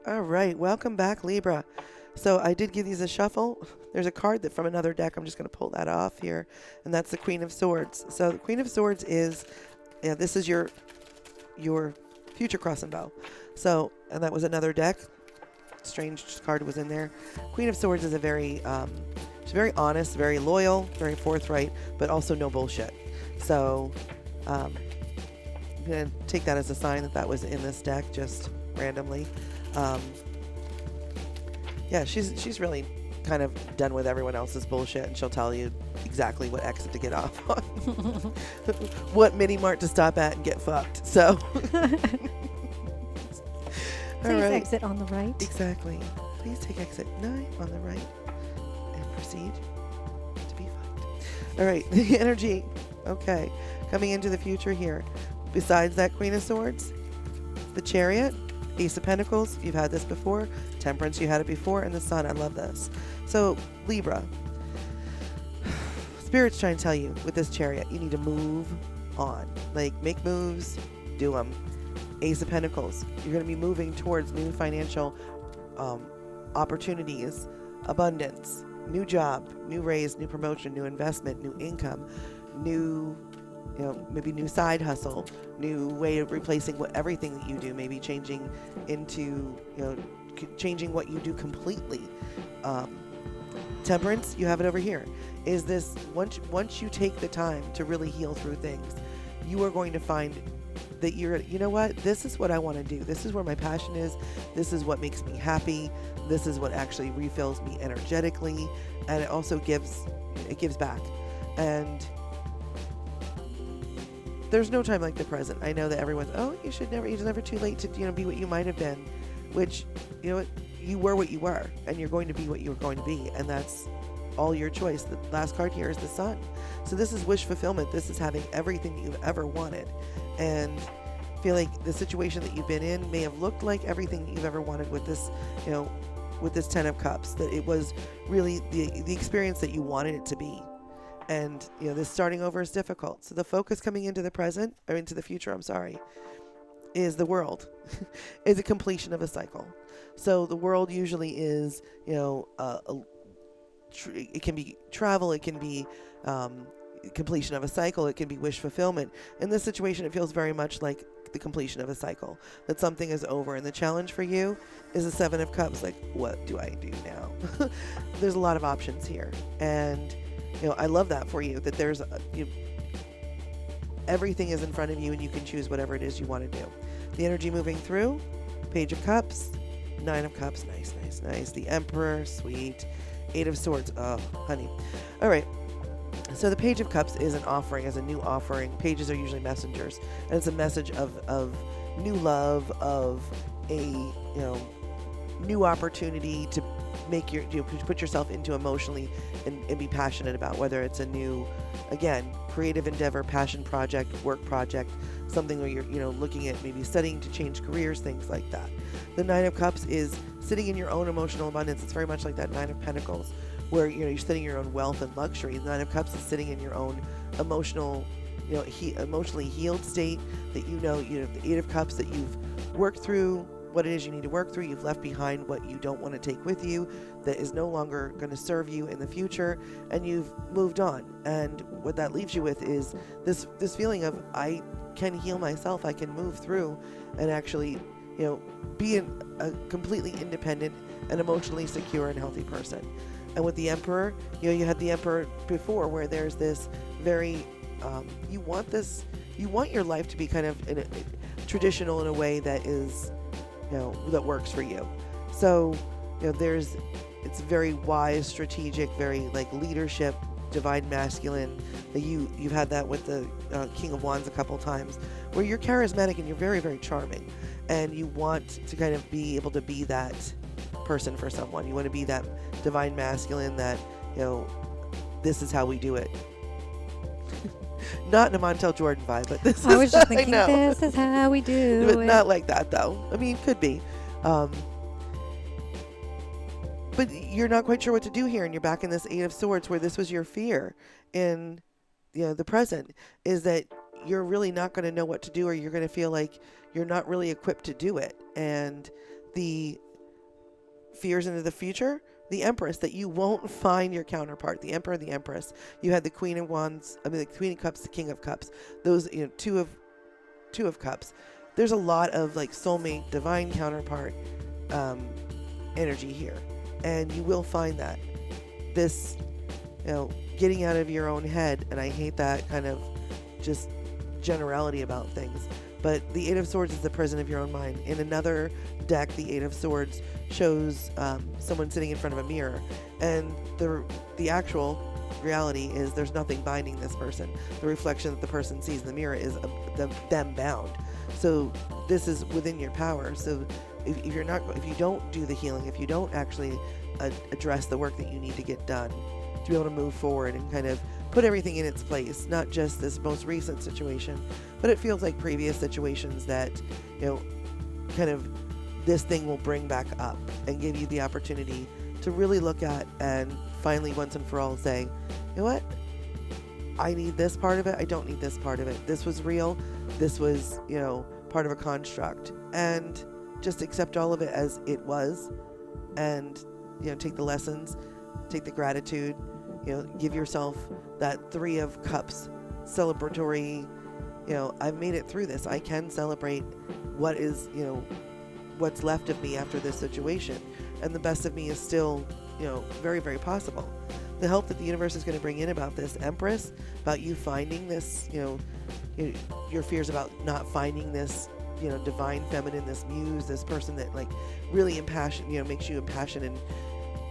All right, welcome back, Libra. So I did give these a shuffle. There's a card that from another deck. I'm just going to pull that off here, and that's the Queen of Swords. So the Queen of Swords is, yeah, this is your future cross and bow. So, and that was another deck. Strange card was in there. Queen of Swords is a she's very honest, very loyal, very forthright, but also no bullshit. So, I'm gonna take that as a sign that that was in this deck just randomly. Um, yeah, she's really kind of done with everyone else's bullshit, and she'll tell you exactly what exit to get off on, what mini mart to stop at and get fucked. So, Please exit on the right. Exactly. Please take exit 9 on the right and proceed to be fucked. All right, the energy. Okay, coming into the future here. Besides that Queen of Swords, the Chariot, Ace of Pentacles, you've had this before. Temperance, you had it before. And the Sun, I love this. So, Libra, Spirit's trying to tell you with this Chariot, you need to move on. Like, make moves, do them. Ace of Pentacles, you're going to be moving towards new financial opportunities, abundance, new job, new raise, new promotion, new investment, new income, new, maybe new side hustle, new way of replacing everything that you do, maybe changing into, changing what you do completely. Temperance, you have it over here. Is this, once you take the time to really heal through things, you are going to find that you know what, this is what I want to do. This is where my passion is. This is what makes me happy. This is what actually refills me energetically. And it also gives back. And there's no time like the present. I know that everyone's, it's never too late to, be what you might have been, which, you were what you were, and you're going to be what you were going to be. And that's all your choice. The last card here is the Sun. So this is wish fulfillment. This is having everything that you've ever wanted. And feel like the situation that you've been in may have looked like everything that you've ever wanted with this, with this 10 of Cups, that it was really the experience that you wanted it to be. And, this starting over is difficult. So the focus coming into the future, is the world, is a completion of a cycle. So the world usually is, it can be travel, it can be completion of a cycle, it can be wish fulfillment. In this situation, it feels very much like the completion of a cycle, that something is over. And the challenge for you is the 7 of Cups. Like, what do I do now? There's a lot of options here. And, I love that for you, that there's, everything is in front of you and you can choose whatever it is you want to do. The energy moving through, Page of Cups, 9 of Cups, nice. The Emperor, sweet. 8 of Swords, oh, honey. All right. So the Page of Cups is an offering, as a new offering. Pages are usually messengers, and it's a message of new love, of a new opportunity to make put yourself into emotionally and be passionate about, whether it's a new, again, creative endeavor, passion project, work project, something where you're looking at maybe studying to change careers, things like that. The 9 of Cups is sitting in your own emotional abundance. It's very much like that 9 of Pentacles, where you're sitting in your own wealth and luxury. The 9 of Cups is sitting in your own emotional, emotionally healed state, that the 8 of Cups, that you've worked through what it is you need to work through. You've left behind what you don't want to take with you, that is no longer going to serve you in the future, and you've moved on. And what that leaves you with is this feeling of, I can heal myself, I can move through and actually, be a completely independent and emotionally secure and healthy person. And with the Emperor, you had the Emperor before, where there's this very, you want your life to be kind of traditional in a way that is, that works for you. So, it's very wise, strategic, very like leadership, divine masculine. You've had that with the King of Wands a couple times, where you're charismatic and you're very, very charming, and you want to kind of be able to be that person for someone. You want to be that divine masculine, that, this is how we do it. Not in a Montel Jordan vibe, but this I is, was just thinking, I know. this is how we do But it. not like that, though. I mean, could be. But you're not quite sure what to do here, and you're back in this 8 of Swords, where this was your fear in, the present, is that you're really not going to know what to do, or you're going to feel like you're not really equipped to do it. And the fears into the future, the Empress, that you won't find your counterpart, the Emperor, the Empress. You had the Queen of Wands, the Queen of Cups, the King of Cups. Those, two of Cups. There's a lot of like soulmate, divine counterpart energy here, and you will find that. This, getting out of your own head, and I hate that kind of just generality about things. But the Eight of Swords is the prison of your own mind. In another deck, the Eight of Swords shows someone sitting in front of a mirror, and the actual reality is there's nothing binding this person. The reflection that the person sees in the mirror is them bound. So this is within your power. So if you don't do the healing, if you don't actually address the work that you need to get done to be able to move forward and kind of put everything in its place, not just this most recent situation, but it feels like previous situations that, kind of this thing will bring back up and give you the opportunity to really look at and finally once and for all say, you know what? I need this part of it. I don't need this part of it. This was real. This was, part of a construct. And just accept all of it as it was and, take the lessons, take the gratitude, give yourself that Three of Cups celebratory, I've made it through this. I can celebrate what is, what's left of me after this situation. And the best of me is still, very, very possible. The help that the universe is going to bring in about this Empress, about you finding this, your fears about not finding this, divine feminine, this muse, this person that like really makes you impassioned and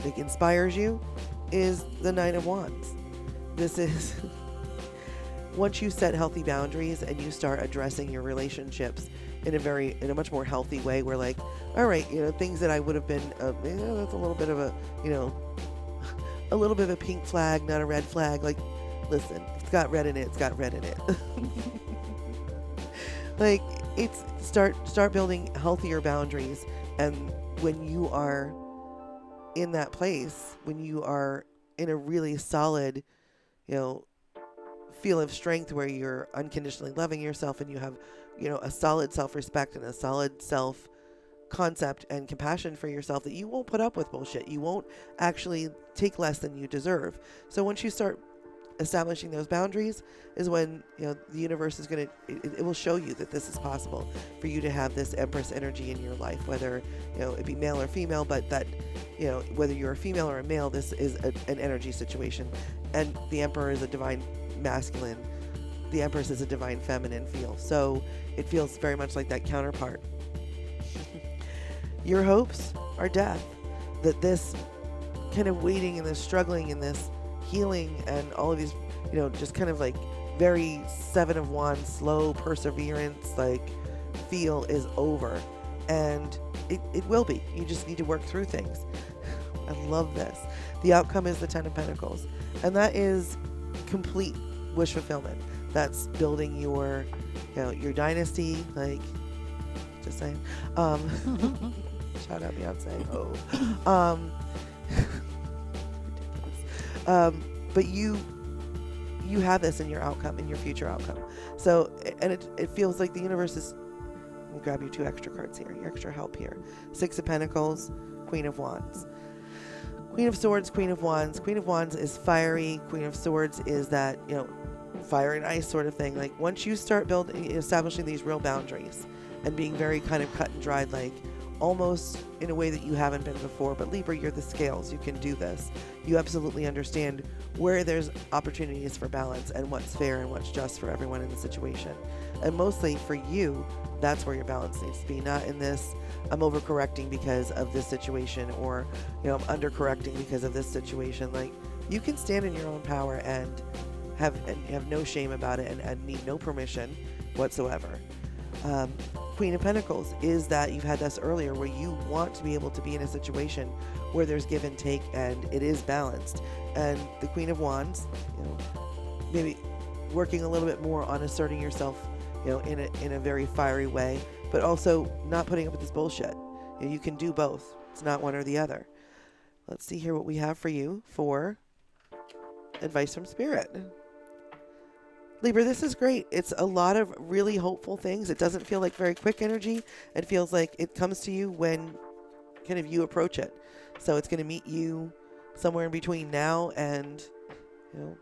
like inspires you, is the Nine of Wands. This is once you set healthy boundaries and you start addressing your relationships in a much more healthy way, where like, all right, things that I would have been, that's a little bit of a, a little bit of a pink flag, not a red flag. Like, listen, if it's got red in it, it's got red in it. Like, it's start building healthier boundaries. And when you are in that place, when you are in a really solid, feel of strength where you're unconditionally loving yourself and you have, a solid self-respect and a solid self-concept and compassion for yourself, that you won't put up with bullshit. You won't actually take less than you deserve. So once you start establishing those boundaries is when, the universe is going to, it will show you that this is possible for you to have this Empress energy in your life, whether, it be male or female, but that, whether you're a female or a male, this is an energy situation. And the Emperor is a divine masculine. The Empress is a divine feminine feel. So it feels very much like that counterpart. Your hopes are death. That this kind of waiting and this struggling and this healing and all of these, just kind of like very Seven of Wands, slow perseverance, like feel is over. And it will be. You just need to work through things. I love this. The outcome is the Ten of Pentacles. And that is complete wish fulfillment. That's building your, your dynasty, like, just saying. Shout out Beyonce. But you have this in your outcome, in your future outcome. So, and it feels like the universe is, we'll grab you 2 extra cards here, your extra help here. 6 of Pentacles, Queen of Wands. Queen of Swords, Queen of Wands. Queen of Wands is fiery. Queen of Swords is that, fire and ice sort of thing. Like once you start establishing these real boundaries and being very kind of cut and dried, like almost in a way that you haven't been before. But Libra, you're the scales. You can do this. You absolutely understand where there's opportunities for balance and what's fair and what's just for everyone in the situation. And mostly for you, that's where your balance needs to be. Not in this, I'm overcorrecting because of this situation, or, I'm undercorrecting because of this situation. Like, you can stand in your own power and have no shame about it and need no permission whatsoever. Queen of Pentacles is that you've had this earlier, where you want to be able to be in a situation where there's give and take and it is balanced. And the Queen of Wands, maybe working a little bit more on asserting yourself, in a very fiery way, but also not putting up with this bullshit. You can do both. It's not one or the other. Let's see here what we have for you for advice from Spirit. Libra, this is great. It's a lot of really hopeful things. It doesn't feel like very quick energy. It feels like it comes to you when kind of you approach it. So it's going to meet you somewhere in between now and, you know,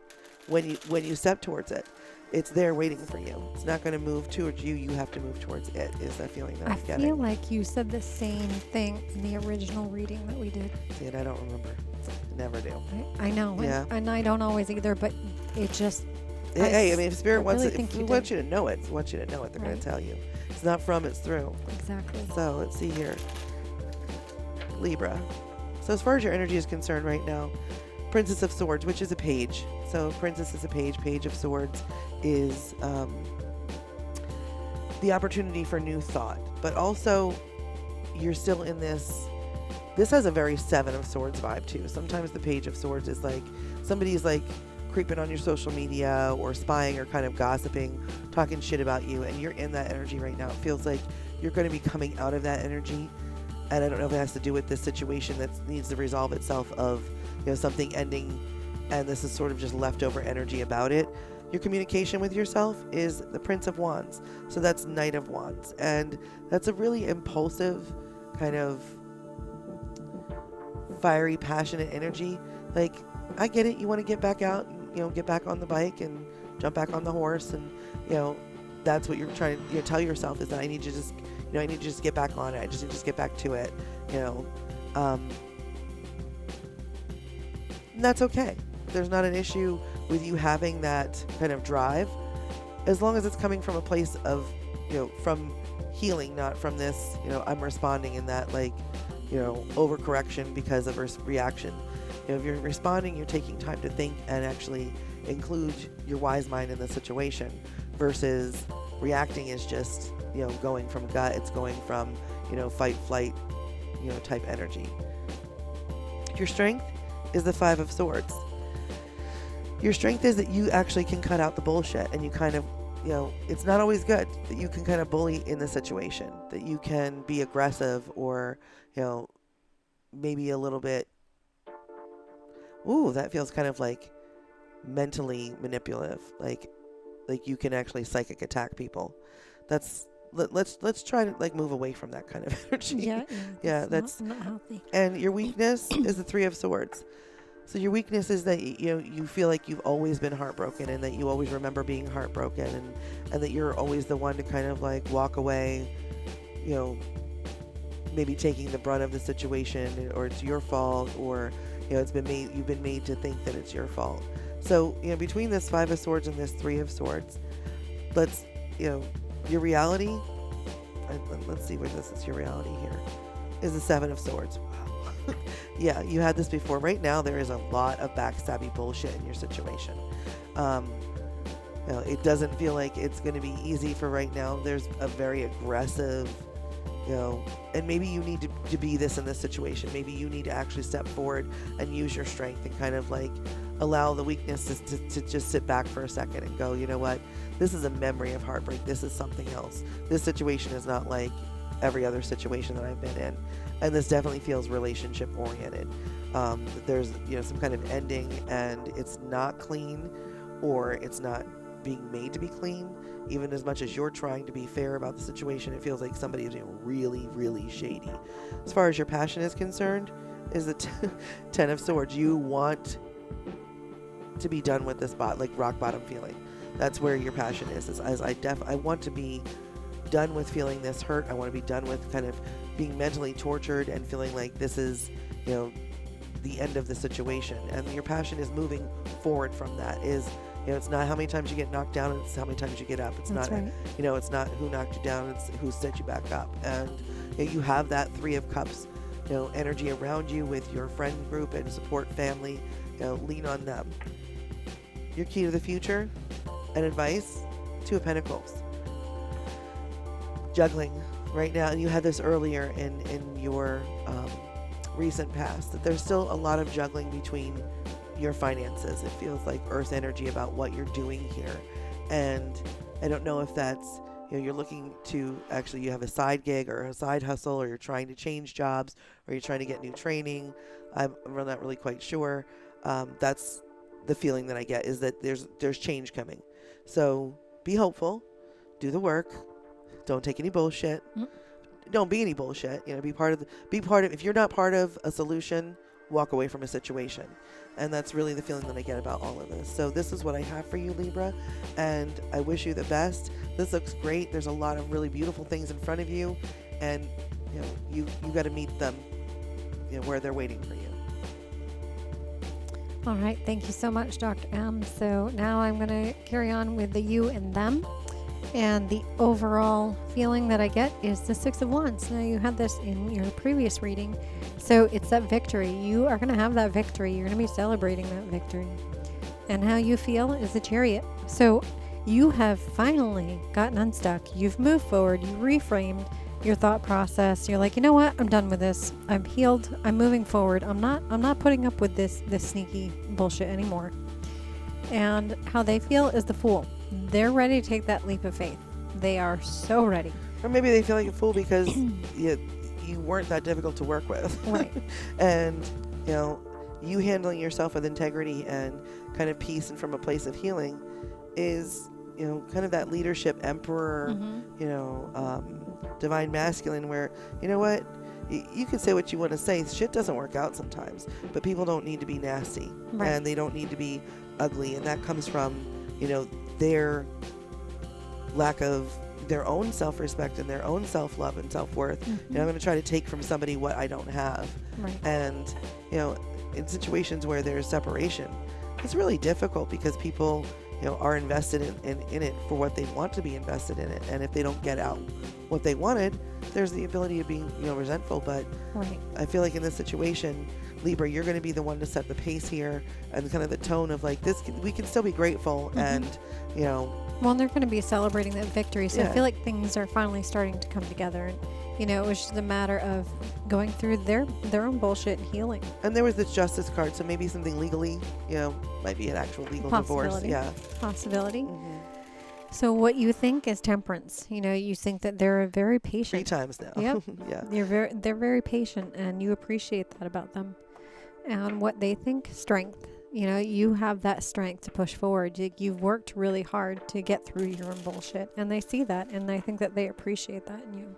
when you step towards it. It's there waiting for you. It's not going to move towards you. You have to move towards it, is that feeling that I'm getting. I feel like you said the same thing in the original reading that we did. See, and I don't remember. Never do. I know. Yeah. And I don't always either, but it just... Hey, I mean, if Spirit wants really it, if think it you wants did. you to know it, they're going to Right. tell you. It's not from, it's through. Exactly. So let's see here. Libra. So as far as your energy is concerned right now, Princess of Swords, which is a page. So Princess is a page. Page of Swords is the opportunity for new thought. But also, you're still in this has a very Seven of Swords vibe too. Sometimes the Page of Swords is like somebody's like creeping on your social media or spying or kind of gossiping, talking shit about you, and you're in that energy right now. It feels like you're going to be coming out of that energy. And I don't know if it has to do with this situation that needs to resolve itself of, you know, something ending and this is sort of just leftover energy about it. Your communication with yourself is the Prince of Wands. So that's Knight of Wands. And that's a really impulsive kind of fiery, passionate energy. Like, I get it. You want to get back out, you know, get back on the bike and jump back on the horse. And, you know, that's what you're trying to tell yourself is that I need you to just, you know, I need to just get back on it. I just need to just get back to it, you know. And that's okay. There's not an issue with you having that kind of drive, as long as it's coming from a place of, you know, from healing, not from this, you know, I'm responding in that, like, you know, overcorrection because of reaction. You know, if you're responding, you're taking time to think and actually include your wise mind in the situation, versus reacting is just, you know, going from gut. It's going from, you know, fight, flight, you know, type energy. Your strength is the Five of Swords. Your strength is that you actually can cut out the bullshit, and you kind of, you know, it's not always good that you can kind of bully in the situation, that you can be aggressive or, you know, maybe a little bit, ooh, that feels kind of like mentally manipulative, like you can actually psychic attack people. Let's try to like move away from that kind of energy. Yeah, that's not healthy. And your weakness is the Three of Swords. So your weakness is that, you know, you feel like you've always been heartbroken, and that you always remember being heartbroken, and that you're always the one to kind of like walk away, you know, maybe taking the brunt of the situation, or it's your fault, or, you know, you've been made to think that it's your fault. So, you know, between this Five of Swords and this Three of Swords, let's, you know, your reality, let's see where this is. Your reality here is the Seven of Swords. Wow. Yeah, you had this before. Right now, there is a lot of backstabby bullshit in your situation. You know, it doesn't feel like it's going to be easy for right now. There's a very aggressive, you know, and maybe you need to be this in this situation. Maybe you need to actually step forward and use your strength and kind of like allow the weaknesses to just sit back for a second and go, you know what, this is a memory of heartbreak. This is something else. This situation is not like every other situation that I've been in. And this definitely feels relationship oriented. There's, you know, some kind of ending, and it's not clean, or it's not being made to be clean. Even as much as you're trying to be fair about the situation, it feels like somebody is, you know, really, really shady. As far as your passion is concerned, is the Ten of Swords. You want to be done with this like rock bottom feeling. That's where your passion is I want to be done with feeling this hurt. I want to be done with kind of being mentally tortured and feeling like this is, you know, the end of the situation. And your passion is moving forward from that. Is, you know, it's not how many times you get knocked down, it's how many times you get up. It's That's not, right. you know, it's not who knocked you down, it's who set you back up. And, you know, you have that Three of Cups, you know, energy around you with your friend group and support family. You know, lean on them. Your key to the future and advice, Two of Pentacles. Juggling right now, and you had this earlier in your recent past, that there's still a lot of juggling between your finances. It feels like earth energy about what you're doing here. And I don't know if that's, you know, you're looking to actually, you have a side gig or a side hustle, or you're trying to change jobs, or you're trying to get new training. I'm not really quite sure. That's the feeling that I get, is that there's change coming. So be hopeful, do the work, don't take any bullshit, don't be any bullshit. Be part of if you're not part of a solution, walk away from a situation. And that's really the feeling that I get about all of this. So this is what I have for you, Libra, and I wish you the best. This looks great. There's a lot of really beautiful things in front of you, and you got to meet them where they're waiting for you. All right. Thank you so much, Dr. M. So now I'm going to carry on with the you and them. And the overall feeling that I get is the Six of Wands. Now, you had this in your previous reading. So it's that victory. You are going to have that victory. You're going to be celebrating that victory. And how you feel is the Chariot. So you have finally gotten unstuck. You've moved forward. You reframed your thought process. You're like, you know what? I'm done with this. I'm healed. I'm moving forward. I'm not putting up with this sneaky bullshit anymore. And how they feel is the Fool. They're ready to take that leap of faith. They are so ready. Or maybe they feel like a fool because you weren't that difficult to work with. Right. And, you handling yourself with integrity and kind of peace and from a place of healing is, kind of that leadership emperor, divine masculine where, you know what? You can say what you want to say. Shit doesn't work out sometimes. But people don't need to be nasty. Right. And they don't need to be ugly. And that comes from, their lack of their own self-respect and their own self-love and self-worth. Mm-hmm. I'm going to try to take from somebody what I don't have. Right. And, in situations where there's separation, it's really difficult because people, are invested in it for what they want to be invested in it. And if they don't get out what they wanted, there's the ability of being, resentful. But Right. I feel like in this situation, Libra, you're going to be the one to set the pace here and kind of the tone of like this. We can still be grateful and, Well, they're going to be celebrating that victory. So Yeah. I feel like things are finally starting to come together. And, it was just a matter of going through their own bullshit and healing. And there was this justice card, so maybe something legally, might be an actual legal divorce. Possibility. Yeah. Possibility. Mm-hmm. So what you think is temperance. You think that they're very 3 patient. times now. Yep. Yeah. They're very patient, and you appreciate that about them. And what they think, strength. You have that strength to push forward. You've worked really hard to get through your own bullshit, and they see that, and I think that they appreciate that in you.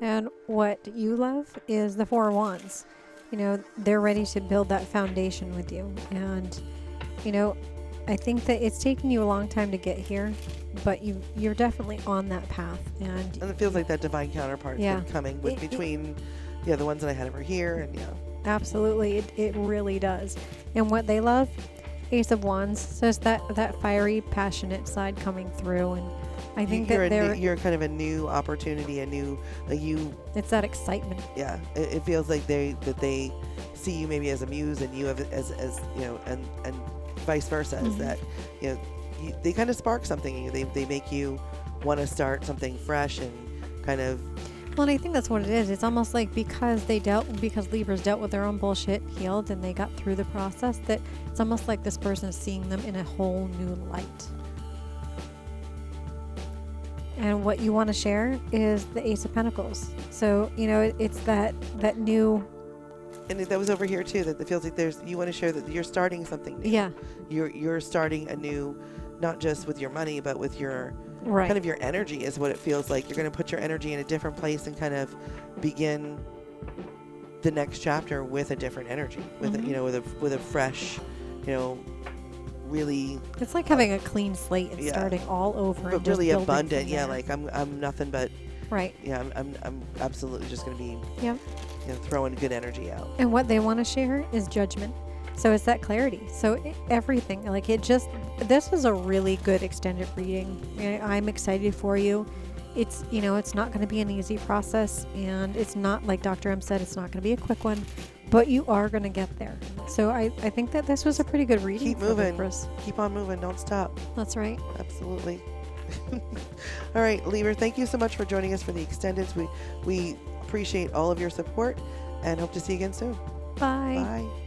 And what you love is the Four of Wands. They're ready to build that foundation with you. And, I think that it's taken you a long time to get here, but you're definitely on that path. And it feels like that divine counterpart's Yeah. been coming between the ones that I had over here and Absolutely. It really does. And what they love, Ace of Wands. So it's that fiery, passionate side coming through. And I think you're kind of a new opportunity, it's that excitement. Yeah, it feels like they see you maybe as a muse and you have as and vice versa. Mm-hmm. Is that they kind of spark something in you. They make you want to start something fresh and kind of. Well, and I think that's what it is. It's almost like because Libras dealt with their own bullshit, healed, and they got through the process, that it's almost like this person is seeing them in a whole new light. And what you want to share is the Ace of Pentacles. So, it's that new. And that was over here too. That it feels like you want to share that you're starting something new. Yeah. You're starting a new, not just with your money, but with your Right. kind of your energy is what it feels like. You're going to put your energy in a different place and kind of begin the next chapter with a different energy, with Mm-hmm. with a fresh, really. It's like having a clean slate and Yeah. starting all over. But and just really building abundant. from Yeah, there. like I'm nothing but. Right. Yeah, I'm absolutely just going to be. Yep. Throwing good energy out. And what they want to share is judgment. So it's that clarity. So everything, like this was a really good extended reading. I'm excited for you. It's, it's not going to be an easy process, and it's not, like Dr. M said, it's not going to be a quick one, but you are going to get there. So I think that this was a pretty good reading. Keep moving. Keep on moving. Don't stop. That's right. Absolutely. All right, Libra, thank you so much for joining us for the extendeds. We appreciate all of your support and hope to see you again soon. Bye. Bye.